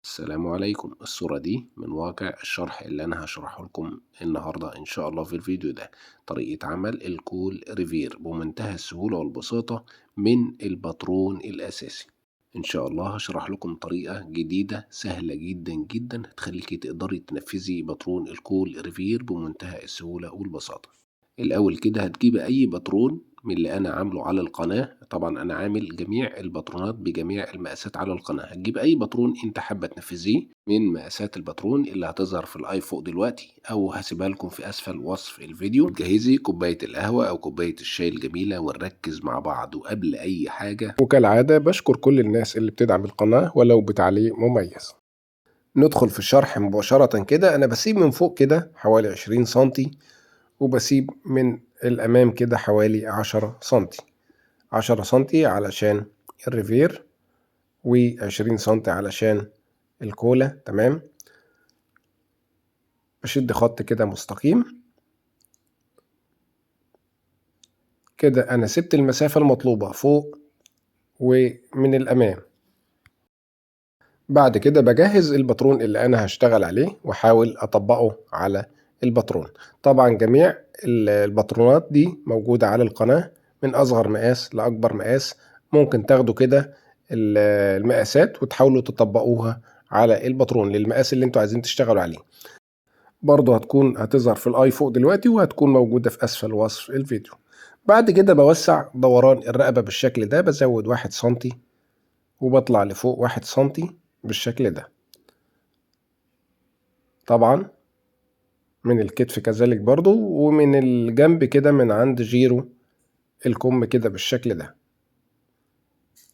السلام عليكم. الصورة دي من واقع الشرح اللي أنا هشرحه لكم النهاردة إن شاء الله في الفيديو ده. طريقة عمل الكول ريفير بمنتهى السهولة والبساطة من الباترون الأساسي. إن شاء الله هشرح لكم طريقة جديدة سهلة جدا جدا هتخليكي تقدري تنفذي باترون الكول ريفير بمنتهى السهولة والبساطة. الأول كده هتجيب أي باترون من اللي أنا عامله على القناة. طبعا أنا عامل جميع الباترونات بجميع المقاسات على القناة. هتجيب أي باترون أنت حابة تنفذيه من مقاسات الباترون اللي هتظهر في اللايف فوق دلوقتي، أو هسيبها لكم في أسفل وصف الفيديو. جهزي كوباية القهوة أو كوباية الشاي الجميلة ونركز مع بعض. وقبل أي حاجة وكالعادة بشكر كل الناس اللي بتدعم القناة ولو بتعليق مميز. ندخل في الشرح مباشرة كده. أنا بسيب من فوق كده حوالي 20 سنتي، وبسيب من الأمام كده حوالي 10 سنتي. 10 سنتي علشان الريفير، و20 سنتي علشان الكولا. تمام. بشد خط كده مستقيم كده. أنا سبت المسافة المطلوبة فوق ومن الأمام. بعد كده بجهز الباترون اللي أنا هشتغل عليه وأحاول أطبقه على الباترون. طبعا جميع الباترونات دي موجودة على القناة من أصغر مقاس لأكبر مقاس. ممكن تاخدوا كده المقاسات وتحاولوا تطبقوها على الباترون للمقاس اللي انتوا عايزين تشتغلوا عليه. برضو هتظهر في الاي فوق دلوقتي، وهتكون موجودة في أسفل وصف الفيديو. بعد كده بوسع دوران الرقبة بالشكل ده. بزود 1 سنتي وبطلع لفوق 1 سنتي بالشكل ده. طبعا من الكتف كذلك برضو، ومن الجنب كده من عند جيرو الكم كده بالشكل ده.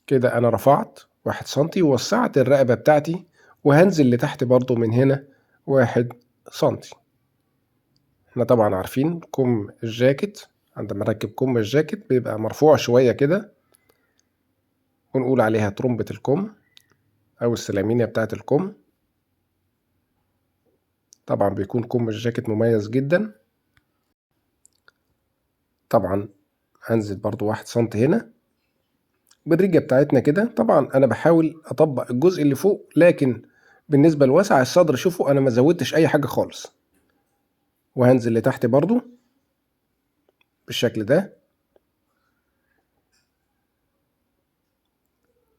كده أنا رفعت 1 سنتي ووسعت الرقبة بتاعتي، وهنزل لتحت برضو من هنا 1 سنتي. احنا طبعا عارفين كم الجاكيت، عندما نركب كم الجاكيت بيبقى مرفوع شوية كده، ونقول عليها ترمبة الكم أو السلامينيا بتاعة الكم. طبعا بيكون كم الجاكيت مميز جدا. طبعا هنزل برضو 1 سنتي هنا بالرجة بتاعتنا كده. طبعا أنا بحاول أطبق الجزء اللي فوق، لكن بالنسبة لوسع الصدر شوفوا أنا ما زودتش أي حاجة خالص. وهنزل لتحت برضو بالشكل ده.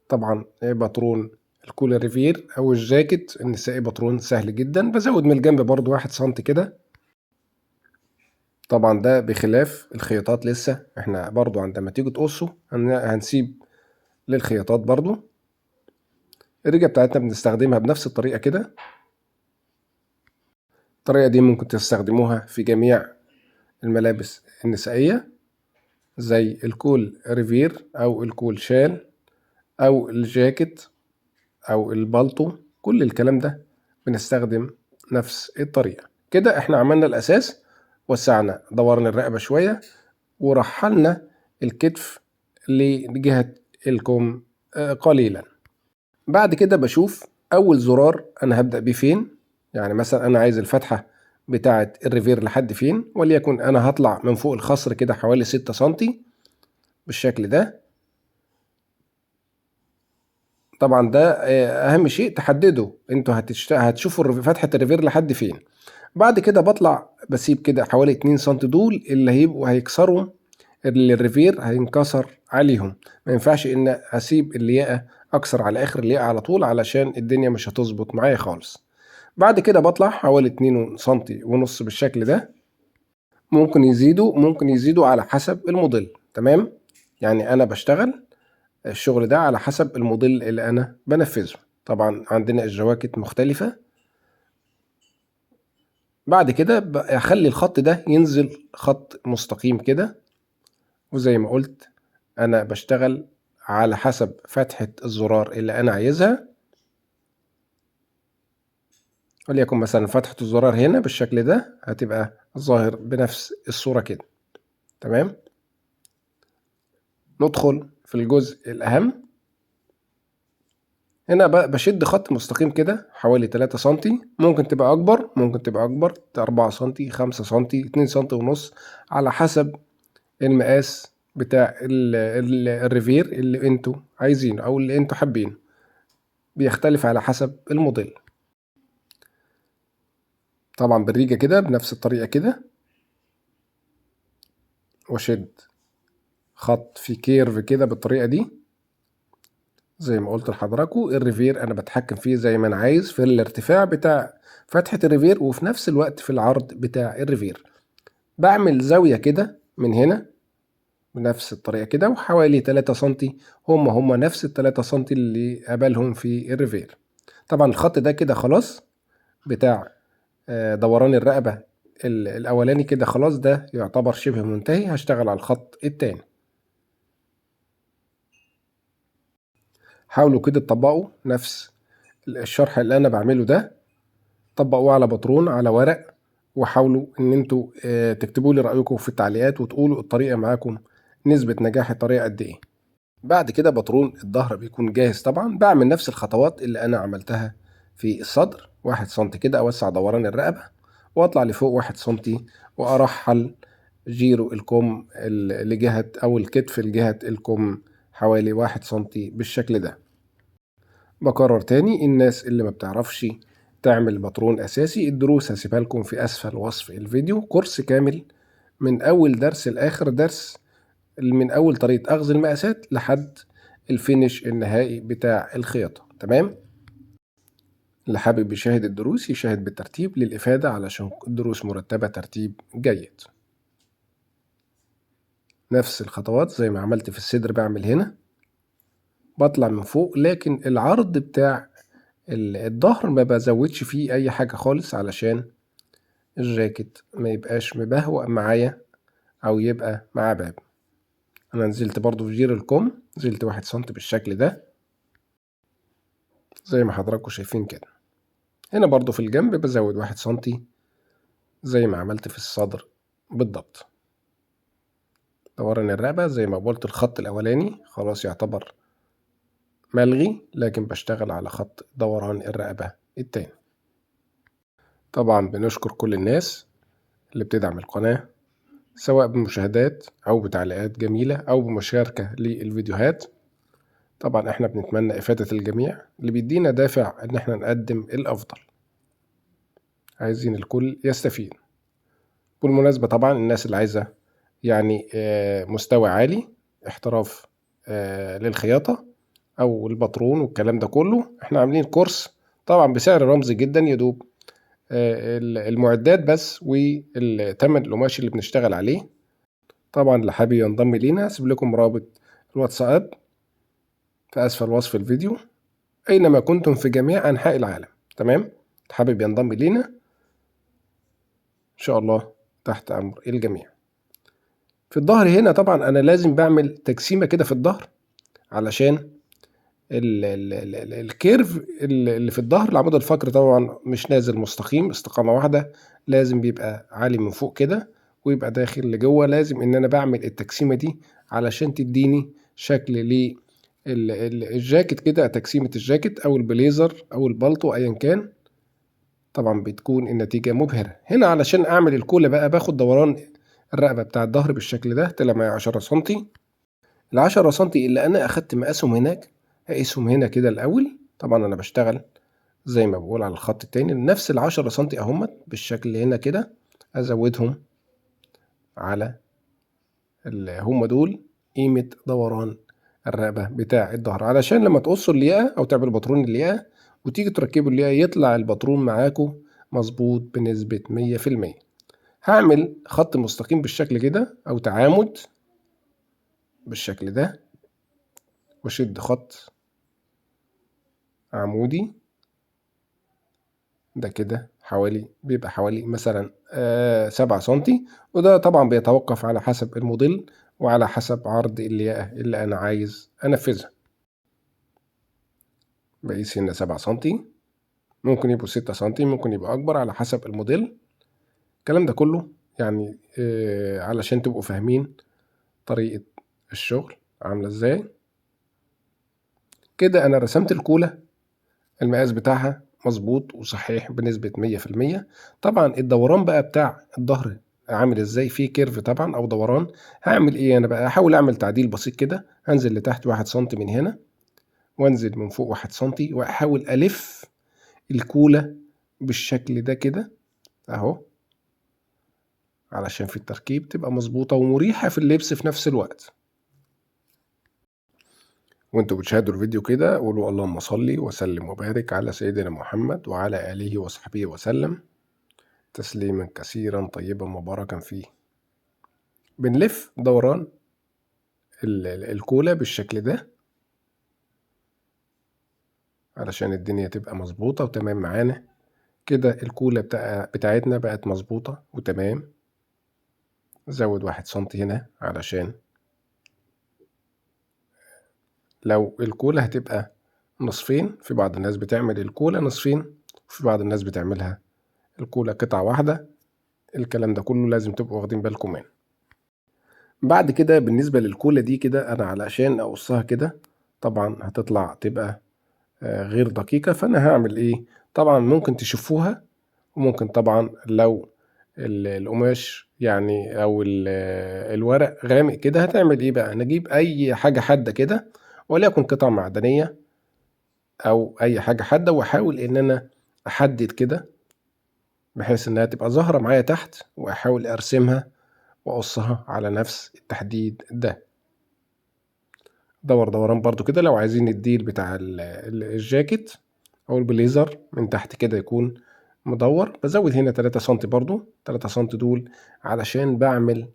طبعا باترون الكولر ريفير أو الجاكيت النسائي باترون سهل جدا. بزود من الجنب برضو 1 سنتي كده. طبعا ده بخلاف الخياطات. لسه احنا برضو عندما تيجوا تقصوا هنسيب للخياطات برضو. الرجة بتاعتنا بنستخدمها بنفس الطريقة كده. الطريقة دي ممكن تستخدموها في جميع الملابس النسائية، زي الكول ريفير أو الكول شال أو الجاكيت أو البالطو. كل الكلام ده بنستخدم نفس الطريقة. كده احنا عملنا الأساس، وسعنا دورنا الرقبة شوية، ورحلنا الكتف لجهة الكم قليلا. بعد كده بشوف أول زرار أنا هبدأ بيه فين. يعني مثلا أنا عايز الفتحة بتاعة الريفير لحد فين، وليكن أنا هطلع من فوق الخصر كده حوالي 6 سنتي بالشكل ده. طبعا ده أهم شيء تحددوا انتوا هتشوفوا فتحة الريفير لحد فين. بعد كده بطلع بسيب كده حوالي 2 سنتي دول اللي هيكسروا اللي الريفير هينكسر عليهم. ما ينفعش ان اسيب اللياقة اكسر على اخر اللياقة على طول، علشان الدنيا مش هتظبط معايا خالص. بعد كده بطلع حوالي 2 سنتي ونص بالشكل ده. ممكن يزيدوا على حسب الموديل. تمام. يعني انا بشتغل الشغل ده على حسب الموديل اللي انا بنفذه. طبعا عندنا الجواكت مختلفة. بعد كده اخلي الخط ده ينزل خط مستقيم كده. وزي ما قلت انا بشتغل على حسب فتحة الزرار اللي انا عايزها. وليكن مثلا فتحة الزرار هنا بالشكل ده هتبقى ظاهر بنفس الصورة كده. تمام. ندخل في الجزء الأهم. هنا بشد خط مستقيم كده حوالي 3 سنتي. ممكن تبقى أكبر 4 سنتي 5 سنتي 2 سنتي ونص، على حسب المقاس بتاع الريفير اللي انتوا عايزينه أو اللي انتوا حابينه. بيختلف على حسب الموديل. طبعا بالريجة كده بنفس الطريقة كده، واشد خط في كيرف كده بالطريقة دي. زي ما قلت لحضراتكم الريفير انا بتحكم فيه زي ما انا عايز في الارتفاع بتاع فتحة الريفير وفي نفس الوقت في العرض بتاع الريفير. بعمل زاوية كده من هنا بنفس الطريقة كده وحوالي 3 سنتي، هما نفس ال3 سنتي اللي قابلهم في الريفير. طبعا الخط ده كده خلاص بتاع دوران الرقبة الأولاني كده خلاص، ده يعتبر شبه منتهي. هشتغل على الخط التاني. حاولوا كده تطبقوا نفس الشرح اللي أنا بعمله ده، طبقوه على باترون على ورق، وحاولوا إن انتوا تكتبوا لي رأيكم في التعليقات وتقولوا الطريقة معاكم نسبة نجاح الطريقة قد إيه. بعد كده باترون الظهر بيكون جاهز. طبعا بعمل نفس الخطوات اللي أنا عملتها في الصدر. 1 سنتي كده أوسع دوران الرقبة وأطلع لفوق 1 سنتي وأرحل جيرو الكم لجهة أو الكتف لجهة الكم حوالي 1 سنتي بالشكل ده. بكرر تاني، الناس اللي ما بتعرفش تعمل باترون أساسي، الدروس هسيبها لكم في أسفل وصف الفيديو، كورس كامل من أول درس لآخر درس، من أول طريقة أخذ المقاسات لحد الفينش النهائي بتاع الخياطة. تمام؟ اللي حابب يشاهد الدروس يشاهد بالترتيب للإفادة علشان الدروس مرتبة ترتيب جيد. نفس الخطوات زي ما عملت في الصدر بعمل هنا، بطلع من فوق، لكن العرض بتاع الظهر ما بزودش فيه أي حاجة خالص علشان الجاكيت ما يبقاش مبهوأ معايا أو يبقى معاه باب. أنا نزلت برضو في جير الكم، نزلت 1 سنتي بالشكل ده زي ما حضراتكم شايفين كده. هنا برضو في الجنب بزود 1 سنتي زي ما عملت في الصدر بالضبط. دوران الرقبة زي ما قلت الخط الأولاني خلاص يعتبر ملغي، لكن بشتغل على خط دوران الرقبة التاني. طبعا بنشكر كل الناس اللي بتدعم القناة سواء بمشاهدات أو بتعليقات جميلة أو بمشاركة للفيديوهات. طبعا احنا بنتمنى إفادة الجميع اللي بيدينا دافع ان احنا نقدم الأفضل، عايزين الكل يستفيد. بالمناسبة طبعا الناس اللي عايزة يعني مستوى عالي احتراف للخياطة أو الباترون والكلام ده كله، احنا عاملين كورس طبعا بسعر رمزي جدا، يدوب المعدات بس والثمن القماش اللي بنشتغل عليه. طبعا اللي حابب ينضم لينا هسيب لكم رابط الواتساب في أسفل وصف الفيديو أينما كنتم في جميع أنحاء العالم. تمام؟ حابب ينضم لينا إن شاء الله تحت أمر الجميع. في الظهر هنا طبعا أنا لازم بعمل تجسيمة كده في الظهر علشان الكيرف اللي في الظهر، العمود الفقري طبعا مش نازل مستقيم استقامة واحدة، لازم بيبقى عالي من فوق كده ويبقى داخل لجوه. لازم ان انا بعمل التجسيمة دي علشان تديني شكل الجاكيت كده، تجسيمة الجاكيت او البليزر او البلطو ايا كان. طبعا بتكون النتيجة مبهرة. هنا علشان اعمل الكولة بقى باخد دوران الرقبة بتاع الظهر بالشكل ده، طلع معايا 10 سنتي. ال10 سنتي اللي انا اخدت مقاسهم هناك هقيسهم هنا كده الاول. طبعا انا بشتغل زي ما بقول على الخط التاني، نفس ال10 سنتي اهمت بالشكل هنا كده، ازودهم على هم دول قيمة دوران الرقبة بتاع الظهر، علشان لما تقصوا الياقة او تعملوا باترون الياقة وتيجي تركبوا الياقة يطلع الباترون معاكم مظبوط بنسبة 100%. هعمل خط مستقيم بالشكل كده او تعامد بالشكل ده، واشد خط عمودي ده كده بيبقى حوالي مثلا 7 سنتي، وده طبعا بيتوقف على حسب الموديل وعلى حسب عرض الياقة اللي أنا عايز أنفذها. بقيس هنا 7 سنتي، ممكن يبقوا 6 سنتي، ممكن يبقى أكبر على حسب الموديل. الكلام ده كله يعني علشان تبقوا فاهمين طريقة الشغل عاملة ازاي. كده أنا رسمت الكولة المقاس بتاعها مظبوط وصحيح بنسبة 100%. طبعا الدوران بقى بتاع الظهر عامل ازاي، فيه كيرف طبعا او دوران. هعمل ايه انا بقى؟ هحاول اعمل تعديل بسيط كده، هنزل لتحت 1 سنتي من هنا وانزل من فوق 1 سنتي واحاول الف الكولة بالشكل ده كده اهو، علشان في التركيب تبقى مظبوطة ومريحة في اللبس في نفس الوقت. وانتوا بتشاهدوا الفيديو كده قولوا اللهم صل وسلم وبارك على سيدنا محمد وعلى آله وصحبه وسلم تسليما كثيرا طيبا مباركا فيه. بنلف دوران الكولة بالشكل ده علشان الدنيا تبقى مظبوطة وتمام معانا كده. الكولة بتاعتنا بقت مظبوطة وتمام. زود 1 سنتي هنا علشان لو الكولة هتبقى نصفين، في بعض الناس بتعمل الكولة نصفين وفي بعض الناس بتعملها الكولة قطعة واحدة. الكلام ده كله لازم تبقوا واخدين بالكم منه. بعد كده بالنسبة للكولة دي كده أنا علشان أقصها كده طبعا هتطلع تبقى غير دقيقة، فأنا هعمل إيه؟ طبعا ممكن تشوفوها، وممكن طبعا لو القماش يعني أو الورق غامق كده هتعمل إيه بقى؟ نجيب أي حاجة حادة كده وليكن قطع معدنية أو أي حاجة حادة، وأحاول إن أنا أحدد كده بحيث إنها تبقى ظاهرة معايا تحت، وأحاول أرسمها وأقصها على نفس التحديد ده. دوران برضو كده لو عايزين الديل بتاع الجاكيت أو البليزر من تحت كده يكون مدور، بزود هنا 3 سنتي برضو 3 سنتي دول علشان بعمل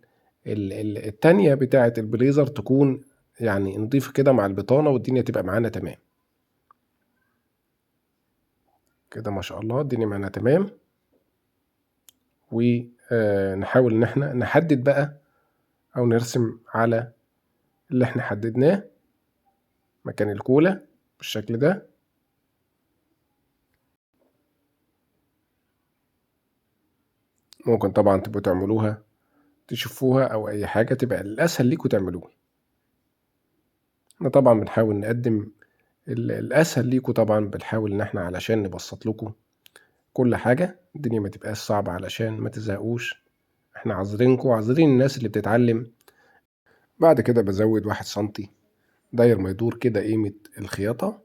التانية بتاعة البليزر تكون يعني نضيفة كده مع البطانة والدنيا تبقى معانا تمام كده. ما شاء الله الدنيا معانا تمام. ونحاول ان احنا نحدد بقى او نرسم على اللي احنا حددناه مكان الكولة بالشكل ده. ممكن طبعا تبقوا تعملوها تشوفوها او اي حاجة تبقى الاسهل ليكوا تعملوها. احنا طبعا بنحاول نقدم الاسهل ليكوا، طبعا بنحاول ان احنا علشان نبسط لكم كل حاجة الدنيا ما تبقاش صعبة علشان ما تزهقوش. احنا عذرينكم عذرين الناس اللي بتتعلم. بعد كده بزود 1 سنتي داير ما يدور كده قيمة الخياطة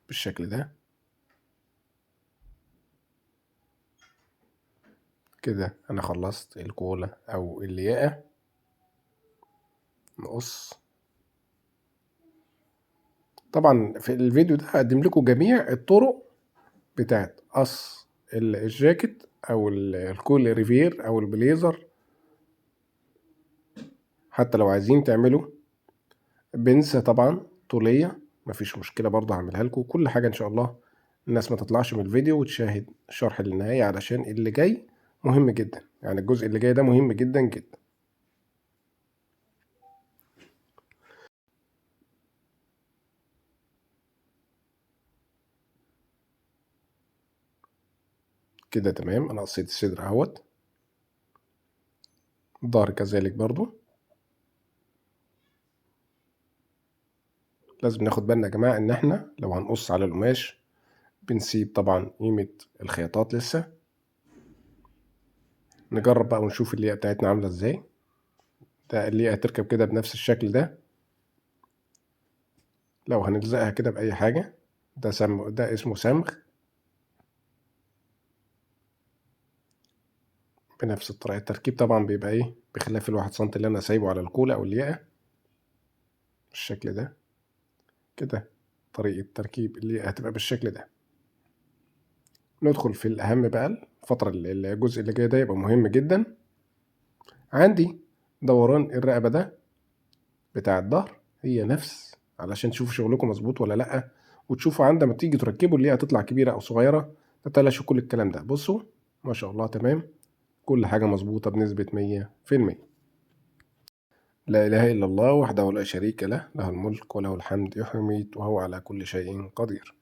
بالشكل ده كده. انا خلصت الكولة او الياقة. نقص. طبعا في الفيديو ده هقدم لكم جميع الطرق بتاعت قص الجاكيت او الكول ريفير او البليزر. حتى لو عايزين تعملوا بنسة طبعا طولية مفيش مشكلة برضه هعملها لكم كل حاجة ان شاء الله. الناس ما تطلعش من الفيديو وتشاهد الشرح للنهاية علشان اللي جاي مهم جدا، يعني الجزء اللي جاي ده مهم جدا جدا. كده تمام. انا قصيت الصدر اهوت، الظهر كذلك برضو. لازم ناخد بالنا يا جماعة ان احنا لو هنقص على القماش بنسيب طبعا قيمة الخياطات لسه. نجرب بقى ونشوف اللياقة بتاعتنا عاملة ازاي. ده اللياقة هتركب كده بنفس الشكل ده. لو هنلزقها كده بأي حاجة ده اسمه صمغ بنفس الطريقة. التركيب طبعا بيبقى ايه بخلاف 1 سنتي اللي انا سايبه على الكولة او الياقة بالشكل ده كده. طريقة تركيب الياقة هتبقى بالشكل ده. ندخل في الأهم بقى الفترة الجزء اللي جاي ده يبقى مهم جدا. عندي دوران الرقبة ده بتاع الظهر هي نفس علشان تشوفوا شغلكم مظبوط ولا لأ، وتشوفوا عندما تيجي تركبوا اللي هي هتطلع كبيرة أو صغيرة. تتلاشوا كل الكلام ده. بصوا ما شاء الله تمام كل حاجة مظبوطة بنسبة 100%. لا إله إلا الله وحده لا شريك له، له الملك وله الحمد يحيي ويميت وهو على كل شيء قدير.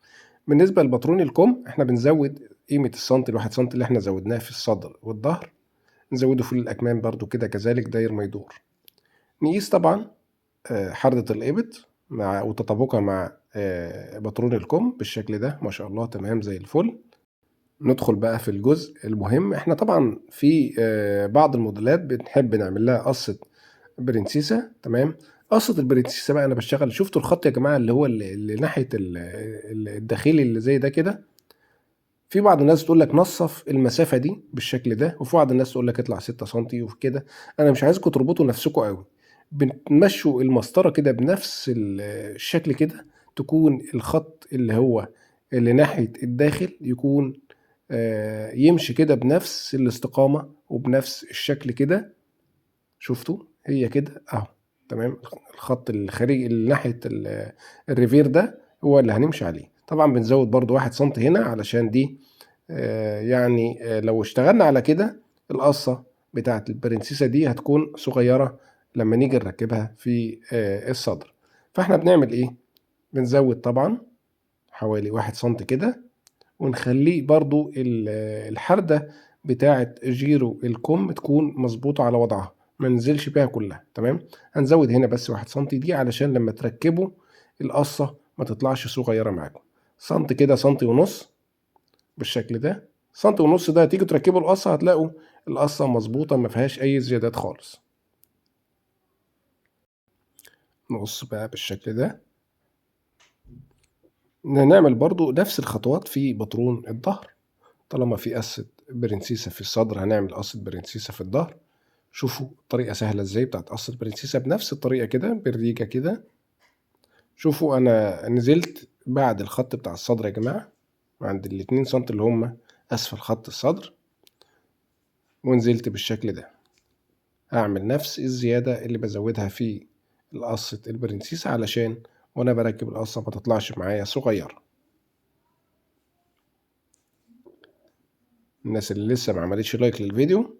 بالنسبة لبطرون الكم احنا بنزود قيمة السنتي 1 سنتي اللي احنا زودناه في الصدر والظهر نزوده في الأكمام برضو كده كذلك داير ما يدور. نقيس طبعا حردة الإبط مع وتطابقها مع بطرون الكم بالشكل ده. ما شاء الله تمام زي الفل. ندخل بقى في الجزء المهم. احنا طبعا في بعض الموديلات بنحب نعمل لها قصة برنسيسة تمام. قصة البرنسيسة بقى أنا باشتغل، شفتوا الخط يا جماعة اللي هو اللي ناحية الداخلي اللي زي ده كده؟ في بعض الناس تقول لك نصف المسافة دي بالشكل ده، وفي بعض الناس تقول لك اطلع 6 سنتي وكده. أنا مش عايزكم تربطوا نفسكم قوي، بتمشوا المسطرة كده بنفس الشكل كده، تكون الخط اللي هو اللي ناحية الداخل يكون يمشي كده بنفس الاستقامة وبنفس الشكل كده. شفتوا هي كده اهو تمام. الخط الخارجي اللي ناحية الريفير ده هو اللي هنمشي عليه. طبعا بنزود برضو 1 سنتي هنا علشان دي يعني لو اشتغلنا على كده القصة بتاعت البرنسيسة دي هتكون صغيرة لما نيجي نركبها في الصدر. فاحنا بنعمل ايه؟ بنزود طبعا حوالي 1 سنتي كده، ونخليه برضو الحردة بتاعت جيرو الكم تكون مظبوطة على وضعها، ما ننزلش بيها كلها. تمام. هنزود هنا بس 1 سنتي دي علشان لما تركبوا القصة ما تطلعش صغيرة معاكم. سنتي كده، سنتي ونص بالشكل ده. سنتي ونص ده هتيجوا تركبوا القصة هتلاقوا القصة مظبوطة ما فيهاش أي زيادات خالص. نقص بقى بالشكل ده. نعمل برضو نفس الخطوات في بطرون الظهر. طالما في قصة برنسيسة في الصدر هنعمل قصة برنسيسة في الظهر. شوفوا الطريقة سهلة ازاي بتاعت قصة برنسيسة، بنفس الطريقة كده بالريجة كده. شوفوا أنا نزلت بعد الخط بتاع الصدر يا جماعة، عند ال2 سنتي اللي هم أسفل خط الصدر، ونزلت بالشكل ده. هعمل نفس الزيادة اللي بزودها في قصة البرنسيسة علشان وأنا بركب القصة ما تطلعش معايا صغيرة. الناس اللي لسه ما عملتش لايك للفيديو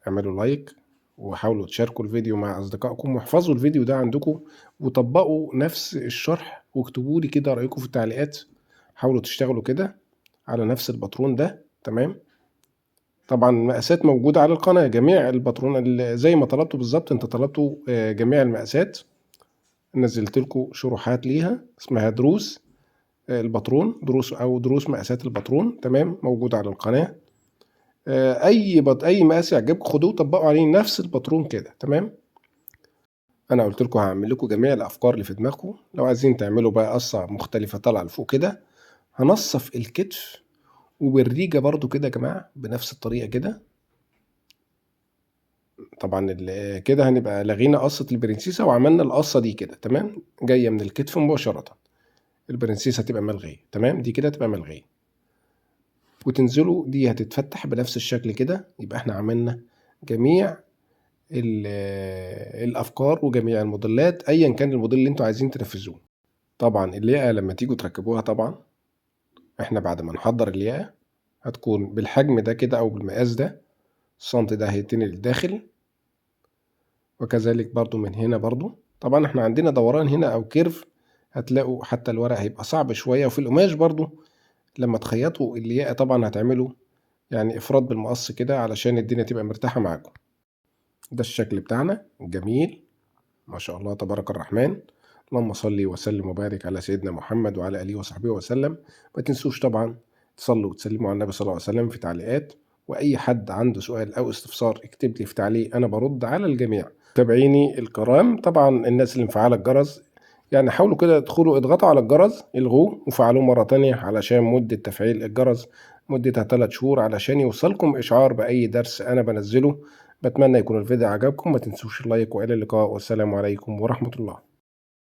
اعملوا لايك، وحاولوا تشاركوا الفيديو مع أصدقائكم، واحفظوا الفيديو ده عندكم وطبقوا نفس الشرح، واكتبوا لي كده رأيكم في التعليقات. حاولوا تشتغلوا كده على نفس الباترون ده. تمام. طبعا المقاسات موجودة على القناة، جميع الباترون زي ما طلبتوا بالظبط. انت طلبتوا جميع المقاسات، نزلت لكم شروحات ليها اسمها دروس الباترون، دروس او دروس مقاسات الباترون. تمام. موجودة على القناة. اي مقاس يعجبكم خدوه طبقوا عليه نفس الباترون كده. تمام. انا قلت لكم هعمل لكم جميع الافكار اللي في دماغكم. لو عايزين تعملوا بقى قصة مختلفة طالعة لفوق كده، هنصف الكتف وبالريجة برضو كده يا جماعة بنفس الطريقة كده. طبعا كده هنبقى لغينا قصة البرنسيسة وعملنا القصة دي كده. تمام. جاية من الكتف مباشرة. البرنسيسة هتبقى ملغية. تمام. دي كده تبقى ملغية، وتنزلوا دي هتتفتح بنفس الشكل كده. يبقى احنا عملنا جميع الافكار وجميع الموديلات ايا كان الموديل اللي انتوا عايزين تنفذوه. طبعا الياقة لما تيجوا تركبوها، طبعا احنا بعد ما نحضر الياقة هتكون بالحجم ده كده او بالمقاس ده. السنتي ده هيتني للداخل، وكذلك برضو من هنا برضو. طبعا احنا عندنا دوران هنا او كيرف، هتلاقوا حتى الورق هيبقى صعب شوية. وفي القماش برضو لما تخيطوا الياقة طبعا هتعملوا يعني افراد بالمقص كده علشان الدنيا تبقى مرتاحة معاكم. ده الشكل بتاعنا جميل ما شاء الله تبارك الرحمن. اللهم صل وسلم وبارك على سيدنا محمد وعلى آله وصحبه وسلم. ما تنسوش طبعا تصلوا وتسلموا على النبي صلى الله عليه وسلم في تعليقات. وأي حد عنده سؤال أو استفسار اكتب لي في تعليق، أنا برد على الجميع. تابعيني الكرام. طبعا الناس اللي مفعلة الجرس يعني حاولوا كده تدخلوا اضغطوا على الجرس الغوه وفعلوه مرة تانية علشان مدة تفعيل الجرس مدتها 3 شهور علشان يوصلكم إشعار بأي درس أنا بنزله. بتمنى يكون الفيديو عجبكم. ما تنسوش اللايك، وإلى اللقاء والسلام عليكم ورحمة الله.